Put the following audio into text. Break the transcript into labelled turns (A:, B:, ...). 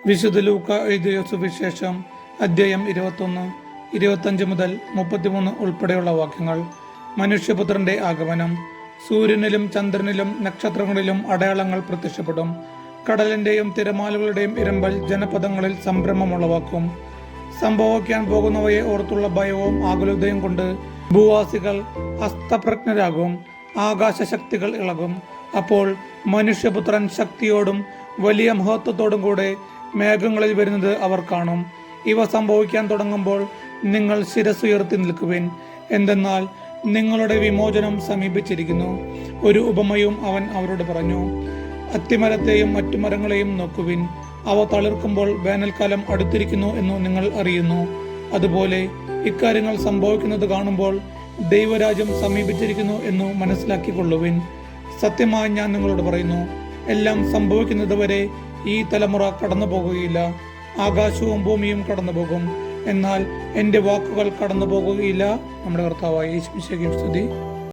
A: വിശുദ്ധ ലൂക്ക എഴുതിയ സുവിശേഷം അധ്യായം 21, 25 മുതൽ 33 ഉൾപ്പെടെയുള്ള വാക്യങ്ങൾ. മനുഷ്യപുത്രന്റെ ആഗമനം. സൂര്യനിലും ചന്ദ്രനിലും നക്ഷത്രങ്ങളിലും അടയാളങ്ങൾ പ്രത്യക്ഷപ്പെടും. കടലിന്റെയും തിരമാലകളുടെയും ഇരമ്പൽ ജനപദങ്ങളിൽ സംഭ്രമമുളവാക്കും. സംഭവിക്കാൻ പോകുന്നവയെ ഓർത്തുള്ള ഭയവും ആകുലതയും കൊണ്ട് ഭൂവാസികൾ അസ്തപ്രജ്ഞരാകും. ആകാശശക്തികൾ ഇളകും. അപ്പോൾ മനുഷ്യപുത്രൻ ശക്തിയോടും വലിയ മഹത്വത്തോടും കൂടെ മേഘങ്ങളിൽ വരുന്നത് അവർ കാണും. ഇവ സംഭവിക്കാൻ തുടങ്ങുമ്പോൾ നിങ്ങൾ ശിരസ്സുയർത്തി നിൽക്കുവിൻ, എന്തെന്നാൽ നിങ്ങളുടെ വിമോചനം സമീപിച്ചിരിക്കുന്നു. ഒരു ഉപമയും അവൻ അവരോട് പറഞ്ഞു. അത്തിമരത്തെയും മറ്റു മരങ്ങളെയും നോക്കുവിൻ. അവ തളിർക്കുമ്പോൾ വേനൽക്കാലം അടുത്തിരിക്കുന്നു എന്നു നിങ്ങൾ അറിയുന്നു. അതുപോലെ ഇക്കാര്യങ്ങൾ സംഭവിക്കുന്നത് കാണുമ്പോൾ ദൈവരാജ്യം സമീപിച്ചിരിക്കുന്നു എന്നു മനസ്സിലാക്കിക്കൊള്ളുവിൻ. സത്യമായി ഞാൻ നിങ്ങളോട് പറയുന്നു, എല്ലാം സംഭവിക്കുന്നത് വരെ ഈ തലമുറ കടന്നു പോകുകയില്ല. ആകാശവും ഭൂമിയും കടന്നു പോകും, എന്നാൽ എൻ്റെ വാക്കുകൾ കടന്നു പോകുകയില്ല. നമ്മുടെ കർത്താവായ യേശുമിശിഹായ്ക്ക് സ്തുതി.